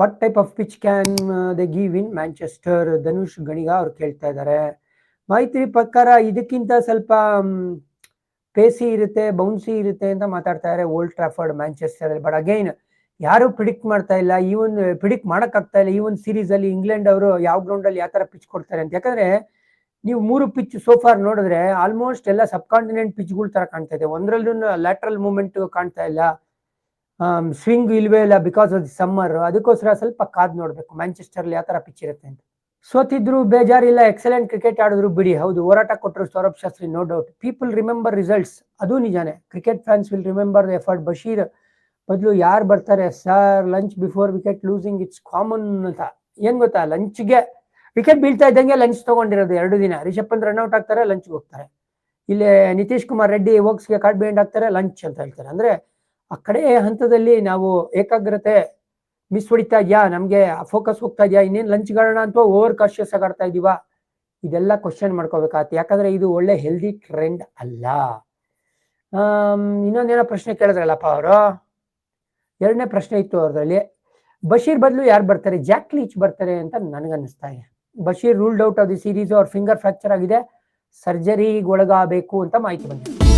What type of pitch can they give in Manchester? Dhanush Ganiga ಅವ್ರು ಕೇಳ್ತಾ ಇದ್ದಾರೆ. ಮಾಹಿತಿ ಪ್ರಕಾರ ಇದಕ್ಕಿಂತ ಸ್ವಲ್ಪ ಪೇಸಿ ಇರುತ್ತೆ, ಬೌನ್ಸಿ ಇರುತ್ತೆ ಅಂತ ಮಾತಾಡ್ತಾ ಇದ್ದಾರೆ old Trafford Manchester. But again ಯಾರು ಪ್ರಿಡಿಕ್ಟ್ ಮಾಡ್ತಾ ಇಲ್ಲ, ಈ ಒಂದು ಪ್ರಿಡಿಕ್ಟ್ ಮಾಡೋಕ್ಕಾಗ್ತಾ ಇಲ್ಲ ಈ ಒಂದು ಸೀರೀಸ್ ಅಲ್ಲಿ ಇಂಗ್ಲೆಂಡ್ ಅವರು ಯಾವ ಗ್ರೌಂಡ್ ಅಲ್ಲಿ ಯಾವ ತರ ಪಿಚ್ ಕೊಡ್ತಾರೆ ಅಂತ. ಯಾಕಂದ್ರೆ ನೀವು 3 ಪಿಚ್ ಸೋಫಾರ್ ನೋಡಿದ್ರೆ ಆಲ್ಮೋಸ್ಟ್ ಎಲ್ಲ ಸಬ್ ಕಾಂಟಿನೆಂಟ್ ಪಿಚ್ಗಳ ತರ ಕಾಣ್ತಾ ಇದೆ. ಒಂದ್ರಲ್ಲೂ ಲ್ಯಾಟ್ರಲ್ ಮೂವ್ಮೆಂಟ್ ಕಾಣ್ತಾ ಇಲ್ಲ, ಸ್ವಿಂಗ್ ಇಲ್ವೇ ಇಲ್ಲ ಬಿಕಾಸ್ ಆಫ್ ದಿ ಸಮ್ಮರ್. ಅದಕ್ಕೋಸ್ಕರ ಸ್ವಲ್ಪ ಕಾದ್ ನೋಡ್ಬೇಕು ಮ್ಯಾಂಚೆಸ್ಟರ್ ಯಾವ ತರ ಪಿಚ್ ಇರುತ್ತೆ ಅಂತ. ಸೋತಿದ್ರು ಬೇಜಾರಿಲ್ಲ, ಎಕ್ಸಲೆಂಟ್ ಕ್ರಿಕೆಟ್ ಆಡಿದ್ರು ಬಿಡಿ. ಹೌದು, ಹೋರಾಟ ಕೊಟ್ಟರು Saurabh Shastri, no doubt. People remember results, ಅದು ನಿಜಾನೇ. Cricket fans will remember the effort. Bashir ಬದಲು ಯಾರು ಬರ್ತಾರೆ sir? Lunch before wicket losing it's common ಅಂತ. ಏನ್ ಗೊತ್ತಾ, ಲಂಚ್ಗೆ ವಿಕೆಟ್ ಬೀಳ್ತಾ ಇದ್ದಂಗೆ ಲಂಚ್ ತಗೊಂಡಿರೋದು 2 ದಿನ. ರಿಷಬ್ ಪಂತ್ ರನ್ಔಟ್ ಆಗ್ತಾರೆ, ಲಂಚ್ಗೆ ಹೋಗ್ತಾರೆ. ಇಲ್ಲಿ ನಿತೀಶ್ ಕುಮಾರ್ ರೆಡ್ಡಿ ವೋಕ್ಸ್ಗೆ ಕಾರ್ಡ್ ಬೈಂಡ್ ಆಗ್ತಾರೆ, ಲಂಚ್ ಅಂತ ಹೇಳ್ತಾರೆ. ಅಂದ್ರೆ ಆ ಕಡೆ ಹಂತದಲ್ಲಿ ನಾವು ಏಕಾಗ್ರತೆ ಮಿಸ್ ಹೊಡಿತಾ ಇದೆಯಾ, ನಮ್ಗೆ ಫೋಕಸ್ ಹೋಗ್ತಾ ಇದೆಯಾ, ಇನ್ನೇನು ಲಂಚ್ಗಳನ್ನ ಅಂತ ಓವರ್ ಕಾನ್ಶಿಯಸ್ ಆಗಿ ಆಡ್ತಾ ಇದೀವಾ? ಇದೆಲ್ಲ ಕ್ವಶನ್ ಮಾಡ್ಕೋಬೇಕಾಗತ್ತೆ. ಯಾಕಂದ್ರೆ ಇದು ಒಳ್ಳೆ ಹೆಲ್ದಿ ಟ್ರೆಂಡ್ ಅಲ್ಲ. ಇನ್ನೊಂದೇನೋ ಪ್ರಶ್ನೆ ಕೇಳಿದ್ರಲ್ಲಪ್ಪ ಅವರು, 2ನೇ ಪ್ರಶ್ನೆ ಇತ್ತು ಅವ್ರಲ್ಲಿ. ಬಶೀರ್ ಬದಲು ಯಾರು ಬರ್ತಾರೆ? ಜಾಕ್ ಲೀಚ್ ಬರ್ತಾರೆ ಅಂತ ನನಗನ್ನಿಸ್ತಾ ಇದೆ. Bashir ruled out of the series, ಅವ್ರ ಫಿಂಗರ್ ಫ್ರಾಕ್ಚರ್ ಆಗಿದೆ, ಸರ್ಜರಿಗೆ ಒಳಗಾಗಬೇಕು ಅಂತ ಮಾಹಿತಿ ಬಂದಿದೆ.